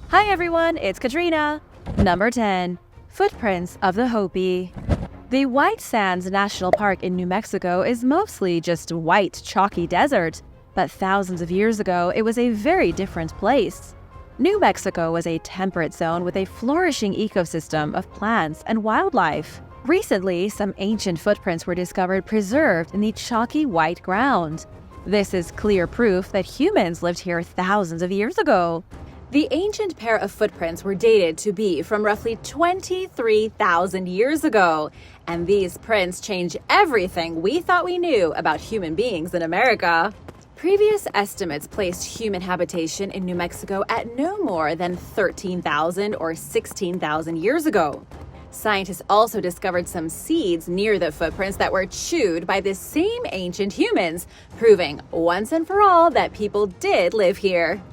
Hi everyone, it's Katrina. Number 10. Footprints of the Hopi. The White Sands National Park in New Mexico is mostly just white, chalky desert, but thousands of years ago, it was a very different place. New Mexico was a temperate zone with a flourishing ecosystem of plants and wildlife. Recently, some ancient footprints were discovered preserved in the chalky white ground. This is clear proof that humans lived here thousands of years ago. The ancient pair of footprints were dated to be from roughly 23,000 years ago, and these prints change everything we thought we knew about human beings in America. Previous estimates placed human habitation in New Mexico at no more than 13,000 or 16,000 years ago. Scientists also discovered some seeds near the footprints that were chewed by the same ancient humans, proving once and for all that people did live here.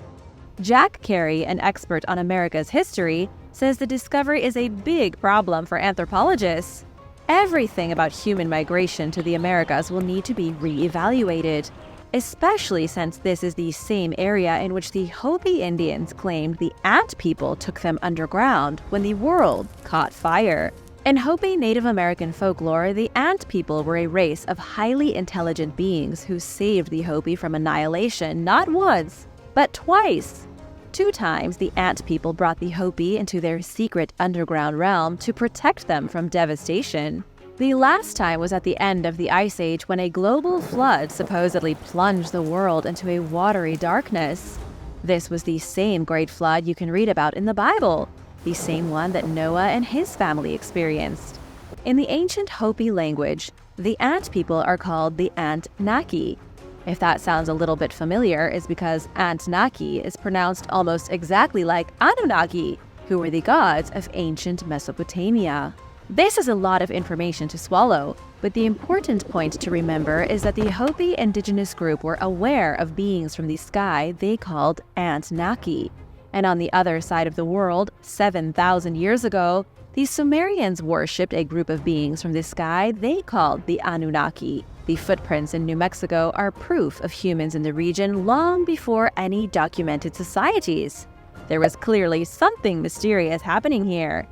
Jack Carey, an expert on America's history, says the discovery is a big problem for anthropologists. Everything about human migration to the Americas will need to be re-evaluated, especially since this is the same area in which the Hopi Indians claimed the ant people took them underground when the world caught fire. In Hopi Native American folklore, the ant people were a race of highly intelligent beings who saved the Hopi from annihilation not once, but twice. 2 times, the ant people brought the Hopi into their secret underground realm to protect them from devastation. The last time was at the end of the Ice Age when a global flood supposedly plunged the world into a watery darkness. This was the same great flood you can read about in the Bible, the same one that Noah and his family experienced. In the ancient Hopi language, the ant people are called the Ant-Naki. If that sounds a little bit familiar, it's because Ant-Naki is pronounced almost exactly like Anunnaki, who were the gods of ancient Mesopotamia. This is a lot of information to swallow, but the important point to remember is that the Hopi indigenous group were aware of beings from the sky they called Ant-Naki. And on the other side of the world, 7,000 years ago, the Sumerians worshipped a group of beings from the sky they called the Anunnaki. The footprints in New Mexico are proof of humans in the region long before any documented societies. There was clearly something mysterious happening here.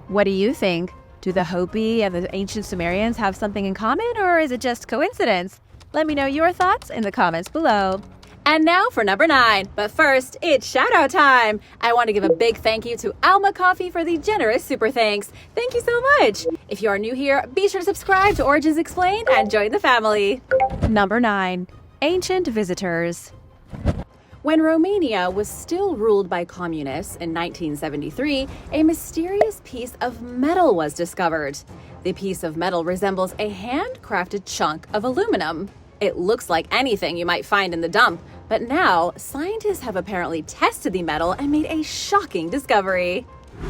What do you think? Do the Hopi and the ancient Sumerians have something in common, or is it just coincidence? Let me know your thoughts in the comments below. And now for number 9. But first, it's shout-out time. I want to give a big thank you to Alma Coffee for the generous super thanks. Thank you so much. If you are new here, be sure to subscribe to Origins Explained and join the family. Number 9. Ancient visitors. When Romania was still ruled by communists in 1973, a mysterious piece of metal was discovered. The piece of metal resembles a handcrafted chunk of aluminum. It looks like anything you might find in the dump, but now scientists have apparently tested the metal and made a shocking discovery.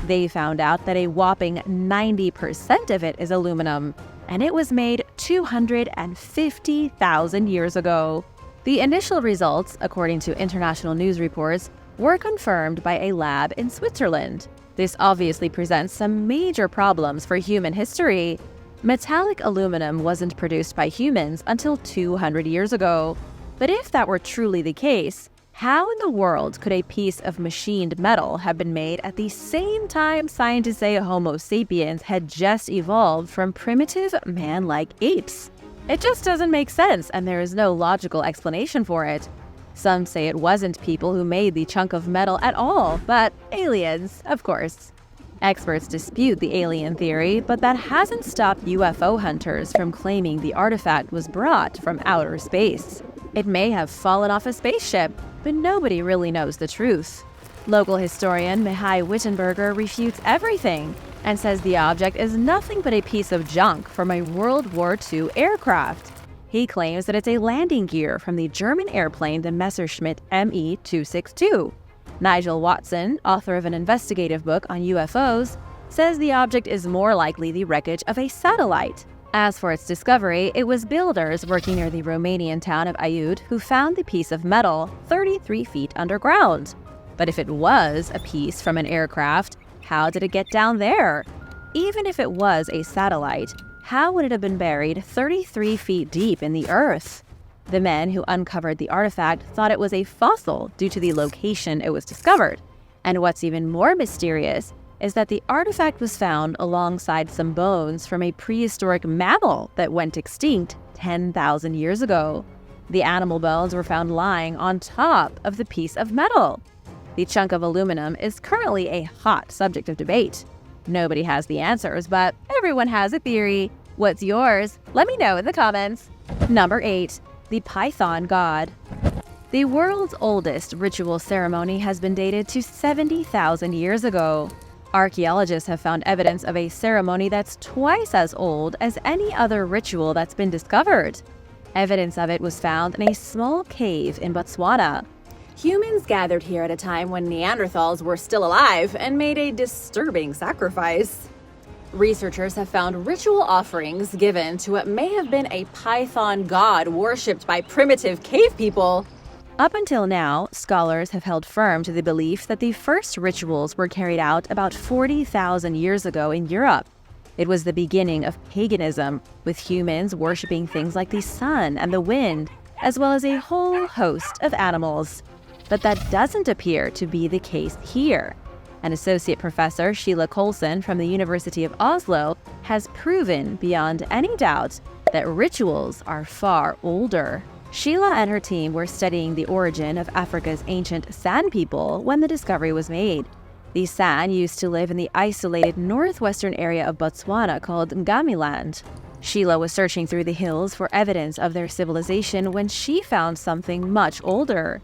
They found out that a whopping 90% of it is aluminum, and it was made 250,000 years ago. The initial results, according to international news reports, were confirmed by a lab in Switzerland. This obviously presents some major problems for human history. Metallic aluminum wasn't produced by humans until 200 years ago. But if that were truly the case, how in the world could a piece of machined metal have been made at the same time scientists say Homo sapiens had just evolved from primitive man-like apes? It just doesn't make sense, and there is no logical explanation for it. Some say it wasn't people who made the chunk of metal at all, but aliens, of course. Experts dispute the alien theory, but that hasn't stopped UFO hunters from claiming the artifact was brought from outer space. It may have fallen off a spaceship, but nobody really knows the truth. Local historian Mihai Wittenberger refutes everything and says the object is nothing but a piece of junk from a World War II aircraft. He claims that it's a landing gear from the German airplane the Messerschmitt Me-262. Nigel Watson, author of an investigative book on UFOs, says the object is more likely the wreckage of a satellite. As for its discovery, it was builders working near the Romanian town of Ubeid who found the piece of metal 33 feet underground. But if it was a piece from an aircraft, how did it get down there? Even if it was a satellite, how would it have been buried 33 feet deep in the earth? The men who uncovered the artifact thought it was a fossil due to the location it was discovered, And what's even more mysterious is that the artifact was found alongside some bones from a prehistoric mammal that went extinct 10,000 years ago. The animal bones were found lying on top of the piece of metal. The chunk of aluminum is currently a hot subject of debate. Nobody has the answers, but everyone has a theory. What's yours? Let me know in the comments. Number 8. The Python God. The world's oldest ritual ceremony has been dated to 70,000 years ago. Archaeologists have found evidence of a ceremony that's twice as old as any other ritual that's been discovered. Evidence of it was found in a small cave in Botswana. Humans gathered here at a time when Neanderthals were still alive and made a disturbing sacrifice. Researchers have found ritual offerings given to what may have been a python god worshipped by primitive cave people. Up until now, scholars have held firm to the belief that the first rituals were carried out about 40,000 years ago in Europe. It was the beginning of paganism, with humans worshipping things like the sun and the wind, as well as a whole host of animals. But that doesn't appear to be the case here. An associate professor, Sheila Coulson from the University of Oslo, has proven beyond any doubt that rituals are far older. Sheila and her team were studying the origin of Africa's ancient San people when the discovery was made. These San used to live in the isolated northwestern area of Botswana called Ngamiland. Sheila was searching through the hills for evidence of their civilization when she found something much older.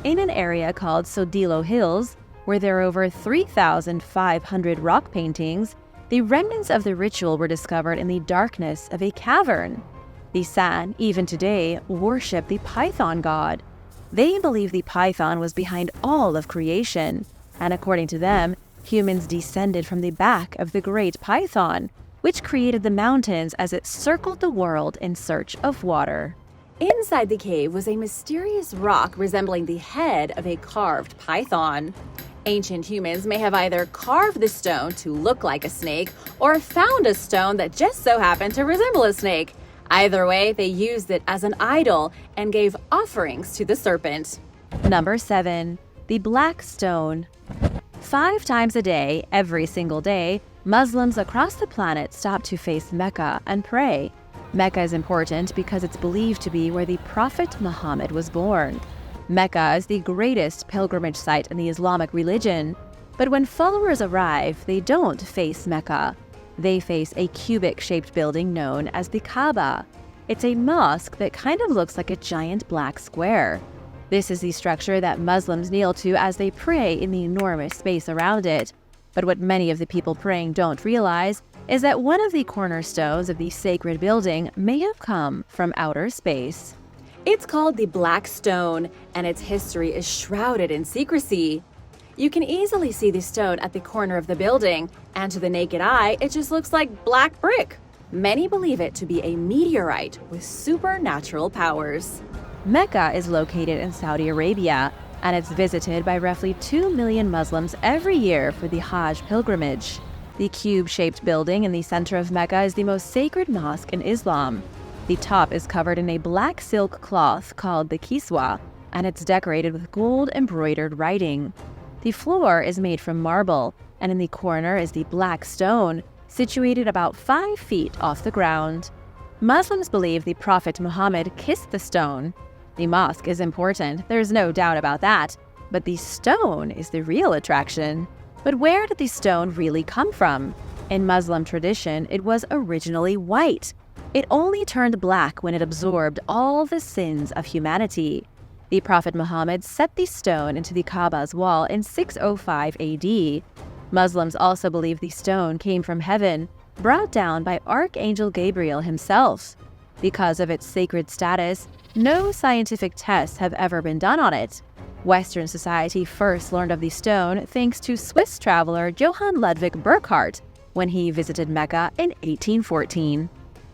In an area called Sodilo Hills, where there are over 3,500 rock paintings, the remnants of the ritual were discovered in the darkness of a cavern. The San, even today, worship the Python god. They believe the python was behind all of creation, and according to them, humans descended from the back of the great python, which created the mountains as it circled the world in search of water. Inside the cave was a mysterious rock resembling the head of a carved python. Ancient humans may have either carved the stone to look like a snake or found a stone that just so happened to resemble a snake. Either way, they used it as an idol and gave offerings to the serpent. Number 7. The Black Stone. 5 times a day, every single day, Muslims across the planet stop to face Mecca and pray. Mecca is important because it's believed to be where the Prophet Muhammad was born. Mecca is the greatest pilgrimage site in the Islamic religion. But when followers arrive, they don't face Mecca. They face a cubic-shaped building known as the Kaaba. It's a mosque that kind of looks like a giant black square. This is the structure that Muslims kneel to as they pray in the enormous space around it. But what many of the people praying don't realize is that one of the cornerstones of the sacred building may have come from outer space. It's called the Black Stone, and its history is shrouded in secrecy. You can easily see the stone at the corner of the building, and to the naked eye, it just looks like black brick. Many believe it to be a meteorite with supernatural powers. Mecca is located in Saudi Arabia, and it's visited by roughly 2 million Muslims every year for the Hajj pilgrimage. The cube-shaped building in the center of Mecca is the most sacred mosque in Islam. The top is covered in a black silk cloth called the kiswa, and it's decorated with gold-embroidered writing. The floor is made from marble, and in the corner is the Black Stone, situated about 5 feet off the ground. Muslims believe the Prophet Muhammad kissed the stone. The mosque is important, there's no doubt about that, but the stone is the real attraction. But where did the stone really come from? In Muslim tradition, it was originally white. It only turned black when it absorbed all the sins of humanity. The Prophet Muhammad set the stone into the Kaaba's wall in 605 AD. Muslims also believe the stone came from heaven, brought down by Archangel Gabriel himself. Because of its sacred status, no scientific tests have ever been done on it. Western society first learned of the stone thanks to Swiss traveler Johann Ludwig Burckhardt when he visited Mecca in 1814.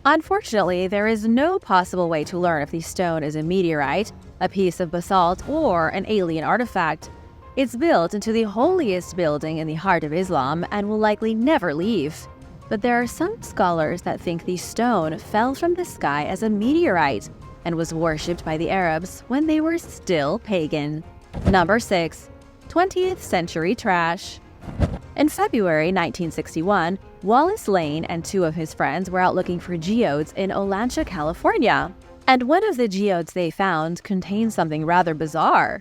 Unfortunately, there is no possible way to learn if the stone is a meteorite, a piece of basalt, or an alien artifact. It's built into the holiest building in the heart of Islam and will likely never leave. But there are some scholars that think the stone fell from the sky as a meteorite and was worshipped by the Arabs when they were still pagan. Number 6. 20th century trash. In February 1961, Wallace Lane and two of his friends were out looking for geodes in Olancha, California. And one of the geodes they found contained something rather bizarre.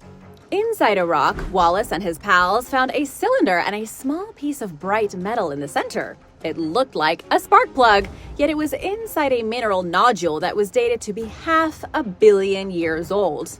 Inside a rock, Wallace and his pals found a cylinder and a small piece of bright metal in the center. It looked like a spark plug, yet it was inside a mineral nodule that was dated to be 500 million years old.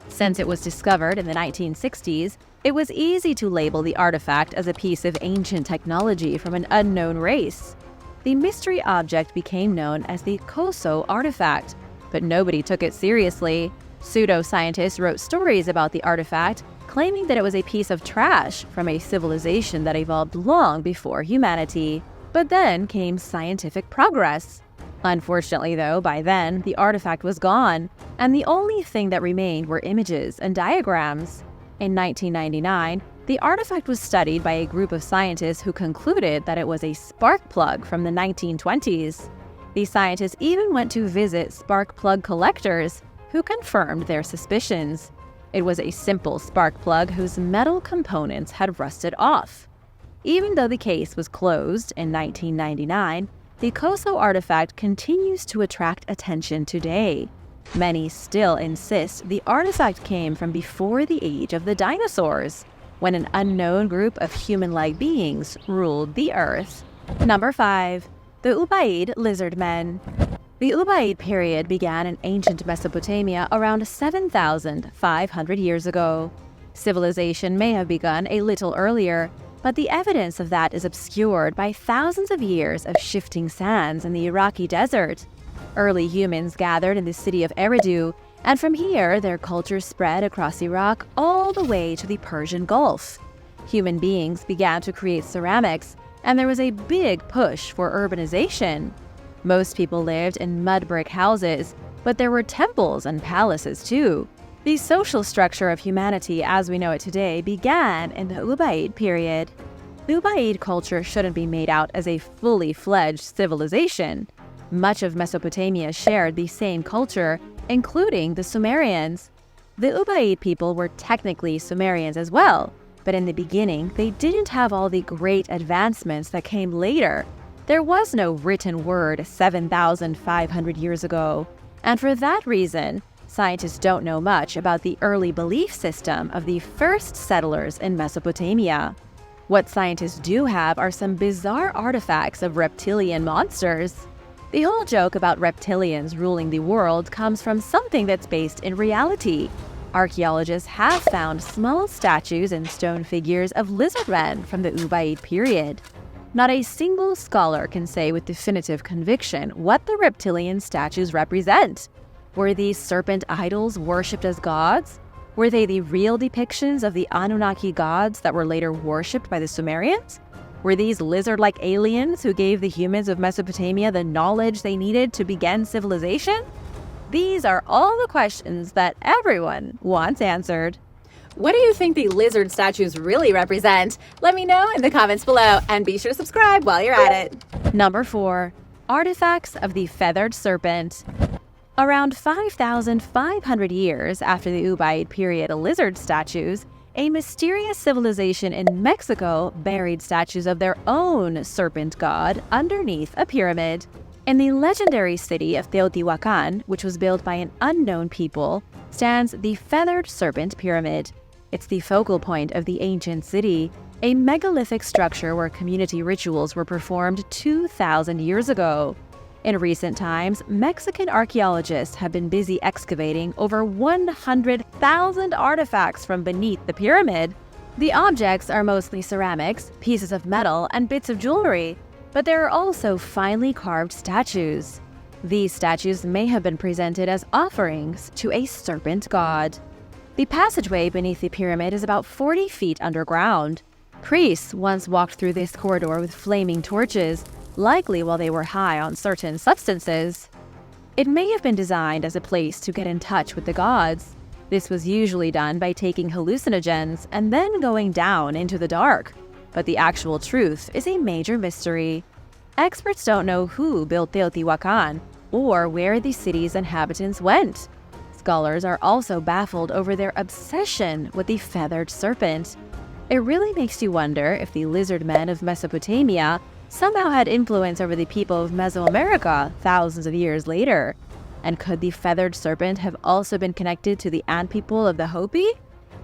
Since it was discovered in the 1960s, it was easy to label the artifact as a piece of ancient technology from an unknown race. The mystery object became known as the Koso artifact, but nobody took it seriously. Pseudoscientists wrote stories about the artifact, claiming that it was a piece of trash from a civilization that evolved long before humanity. But then came scientific progress. Unfortunately, though, by then, the artifact was gone, and the only thing that remained were images and diagrams. In 1999, the artifact was studied by a group of scientists who concluded that it was a spark plug from the 1920s. The scientists even went to visit spark plug collectors, who confirmed their suspicions. It was a simple spark plug whose metal components had rusted off. Even though the case was closed in 1999, the Koso artifact continues to attract attention today. Many still insist the artifact came from before the age of the dinosaurs, when an unknown group of human-like beings ruled the Earth. Number 5. The Ubeid Lizardmen. The Ubeid period began in ancient Mesopotamia around 7,500 years ago. Civilization may have begun a little earlier, but the evidence of that is obscured by thousands of years of shifting sands in the Iraqi desert. Early humans gathered in the city of Eridu, and from here their culture spread across Iraq all the way to the Persian Gulf. Human beings began to create ceramics, and there was a big push for urbanization. Most people lived in mud brick houses, but there were temples and palaces too. The social structure of humanity as we know it today began in the Ubeid period. The Ubeid culture shouldn't be made out as a fully fledged civilization. Much of Mesopotamia shared the same culture, including the Sumerians. The Ubeid people were technically Sumerians as well, but in the beginning they didn't have all the great advancements that came later. There was no written word 7,500 years ago, and for that reason, scientists don't know much about the early belief system of the first settlers in Mesopotamia. What scientists do have are some bizarre artifacts of reptilian monsters. The whole joke about reptilians ruling the world comes from something that's based in reality. Archaeologists have found small statues and stone figures of lizardmen from the Ubeid period. Not a single scholar can say with definitive conviction what the reptilian statues represent. Were these serpent idols worshipped as gods? Were they the real depictions of the Anunnaki gods that were later worshipped by the Sumerians? Were these lizard-like aliens who gave the humans of Mesopotamia the knowledge they needed to begin civilization? These are all the questions that everyone wants answered. What do you think the lizard statues really represent? Let me know in the comments below, and be sure to subscribe while you're at it. Number 4. Artifacts of the Feathered Serpent. Around 5,500 years after the Ubeid period lizard statues, a mysterious civilization in Mexico buried statues of their own serpent god underneath a pyramid. In the legendary city of Teotihuacan, which was built by an unknown people, stands the Feathered Serpent Pyramid. It's the focal point of the ancient city, a megalithic structure where community rituals were performed 2,000 years ago. In recent times, Mexican archaeologists have been busy excavating over 100,000 artifacts from beneath the pyramid. The objects are mostly ceramics, pieces of metal, and bits of jewelry, but there are also finely carved statues. These statues may have been presented as offerings to a serpent god. The passageway beneath the pyramid is about 40 feet underground. Priests once walked through this corridor with flaming torches, likely while they were high on certain substances. It may have been designed as a place to get in touch with the gods. This was usually done by taking hallucinogens and then going down into the dark. But the actual truth is a major mystery. Experts don't know who built Teotihuacan or where the city's inhabitants went. Scholars are also baffled over their obsession with the feathered serpent. It really makes you wonder if the lizardmen of Mesopotamia somehow had influence over the people of Mesoamerica thousands of years later. And could the feathered serpent have also been connected to the ant people of the Hopi?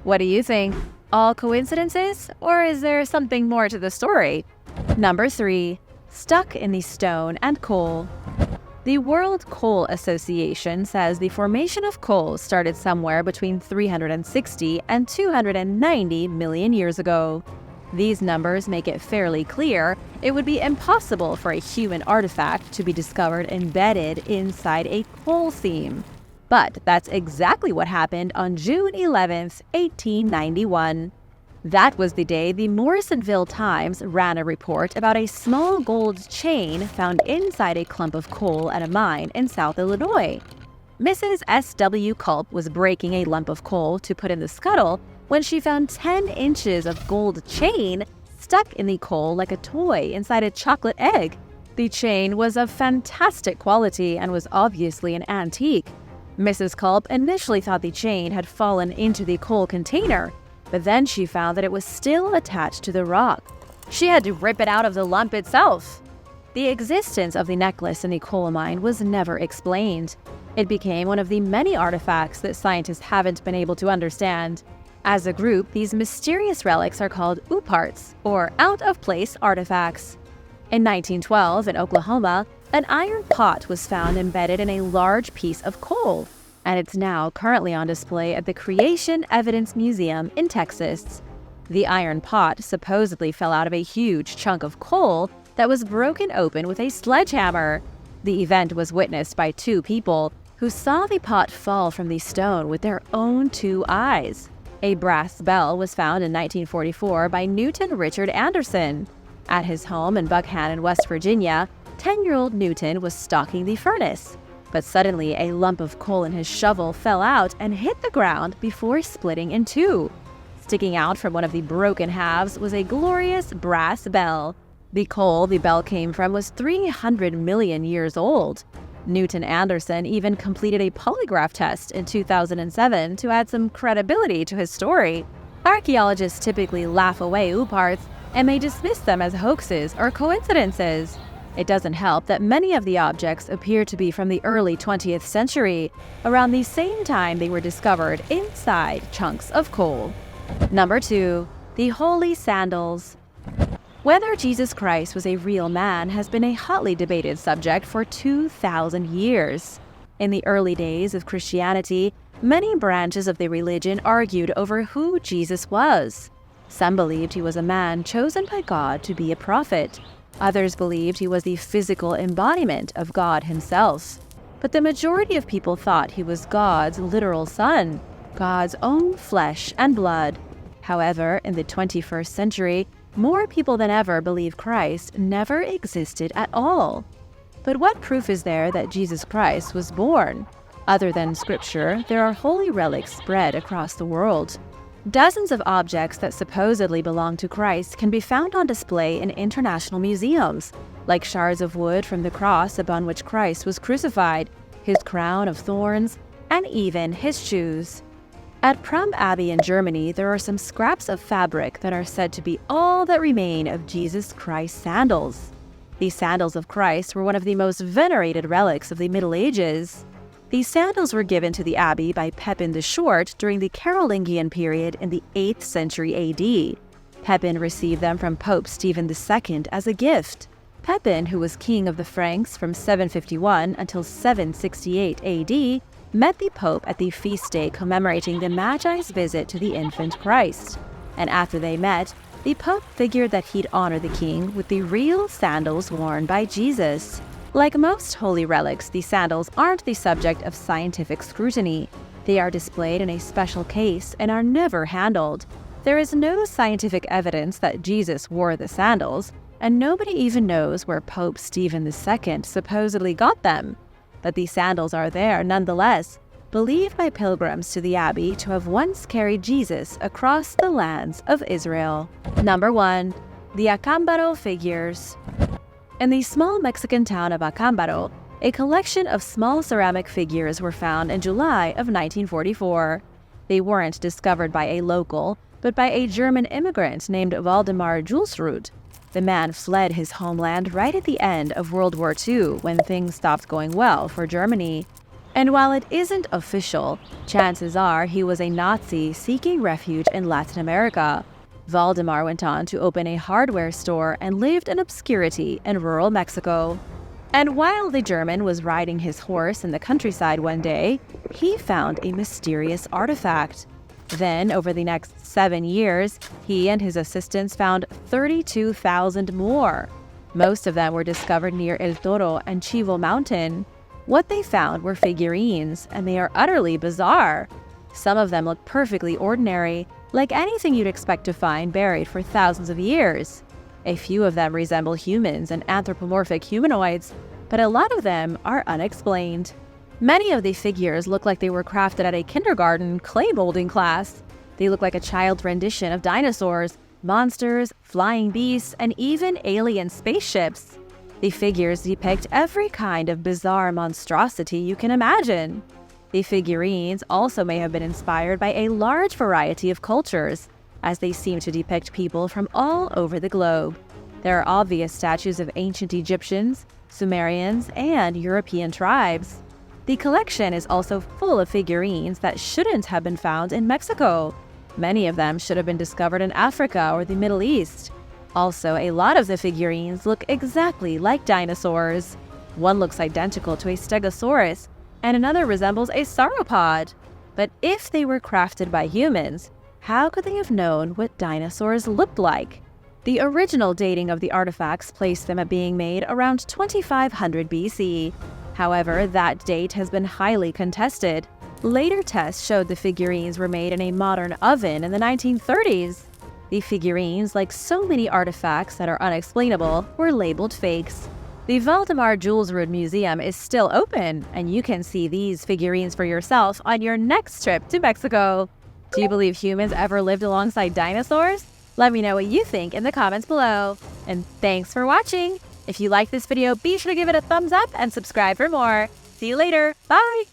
What do you think? All coincidences? Or is there something more to the story? Number 3. Stuck in the stone and coal. The World Coal Association says the formation of coal started somewhere between 360 and 290 million years ago. These numbers make it fairly clear it would be impossible for a human artifact to be discovered embedded inside a coal seam. But that's exactly what happened on June 11th, 1891. That was the day the Morrisonville Times ran a report about a small gold chain found inside a clump of coal at a mine in South Illinois. Mrs. S.W. Culp was breaking a lump of coal to put in the scuttle when she found 10 inches of gold chain stuck in the coal like a toy inside a chocolate egg. The chain was of fantastic quality and was obviously an antique. Mrs. Culp initially thought the chain had fallen into the coal container, but then she found that it was still attached to the rock. She had to rip it out of the lump itself. The existence of the necklace in the coal mine was never explained. It became one of the many artifacts that scientists haven't been able to understand. As a group, these mysterious relics are called UPARTs, or out-of-place artifacts. In 1912, in Oklahoma, an iron pot was found embedded in a large piece of coal, and it's now currently on display at the Creation Evidence Museum in Texas. The iron pot supposedly fell out of a huge chunk of coal that was broken open with a sledgehammer. The event was witnessed by 2 people who saw the pot fall from the stone with their own 2 eyes. A brass bell was found in 1944 by Newton Richard Anderson. At his home in Buckhannon, West Virginia, 10-year-old Newton was stalking the furnace. But suddenly, a lump of coal in his shovel fell out and hit the ground before splitting in 2. Sticking out from one of the broken halves was a glorious brass bell. The coal the bell came from was 300 million years old. Newton Anderson even completed a polygraph test in 2007 to add some credibility to his story. Archaeologists typically laugh away UPARTs and may dismiss them as hoaxes or coincidences. It doesn't help that many of the objects appear to be from the early 20th century, around the same time they were discovered inside chunks of coal. Number 2. The Holy Sandals. Whether Jesus Christ was a real man has been a hotly debated subject for 2,000 years. In the early days of Christianity, many branches of the religion argued over who Jesus was. Some believed he was a man chosen by God to be a prophet. Others believed he was the physical embodiment of God himself. But the majority of people thought he was God's literal son, God's own flesh and blood. However, in the 21st century, more people than ever believe Christ never existed at all. But what proof is there that Jesus Christ was born? Other than scripture, there are holy relics spread across the world. Dozens of objects that supposedly belong to Christ can be found on display in international museums, like shards of wood from the cross upon which Christ was crucified, his crown of thorns, and even his shoes. At Prum Abbey in Germany, there are some scraps of fabric that are said to be all that remain of Jesus Christ's sandals. These sandals of Christ were one of the most venerated relics of the Middle Ages. These sandals were given to the abbey by Pepin the Short during the Carolingian period in the 8th century AD. Pepin received them from Pope Stephen II as a gift. Pepin, who was king of the Franks from 751 until 768 AD, met the Pope at the feast day commemorating the Magi's visit to the infant Christ. And after they met, the Pope figured that he'd honor the king with the real sandals worn by Jesus. Like most holy relics, the sandals aren't the subject of scientific scrutiny. They are displayed in a special case and are never handled. There is no scientific evidence that Jesus wore the sandals, and nobody even knows where Pope Stephen II supposedly got them. But these sandals are there nonetheless, believed by pilgrims to the abbey to have once carried Jesus across the lands of Israel. Number 1. The Acámbaro figures. In the small Mexican town of Acámbaro, a collection of small ceramic figures were found in July of 1944. They weren't discovered by a local, but by a German immigrant named Waldemar Julsrud. The man fled his homeland right at the end of World War II when things stopped going well for Germany. And while it isn't official, chances are he was a Nazi seeking refuge in Latin America. Waldemar went on to open a hardware store and lived in obscurity in rural Mexico. And while the German was riding his horse in the countryside one day, he found a mysterious artifact. Then, over the next 7 years, he and his assistants found 32,000 more. Most of them were discovered near El Toro and Chivo Mountain. What they found were figurines, and they are utterly bizarre. Some of them look perfectly ordinary, like anything you'd expect to find buried for thousands of years. A few of them resemble humans and anthropomorphic humanoids, but a lot of them are unexplained. Many of the figures look like they were crafted at a kindergarten clay molding class. They look like a child's rendition of dinosaurs, monsters, flying beasts, and even alien spaceships. The figures depict every kind of bizarre monstrosity you can imagine. The figurines also may have been inspired by a large variety of cultures, as they seem to depict people from all over the globe. There are obvious statues of ancient Egyptians, Sumerians, and European tribes. The collection is also full of figurines that shouldn't have been found in Mexico. Many of them should have been discovered in Africa or the Middle East. Also, a lot of the figurines look exactly like dinosaurs. One looks identical to a stegosaurus, and another resembles a sauropod. But if they were crafted by humans, how could they have known what dinosaurs looked like? The original dating of the artifacts placed them at being made around 2500 BC. However, that date has been highly contested. Later tests showed the figurines were made in a modern oven in the 1930s. The figurines, like so many artifacts that are unexplainable, were labeled fakes. The Waldemar Julsrud Museum is still open, and you can see these figurines for yourself on your next trip to Mexico. Do you believe humans ever lived alongside dinosaurs? Let me know what you think in the comments below. And thanks for watching! If you liked this video, be sure to give it a thumbs up and subscribe for more. See you later. Bye!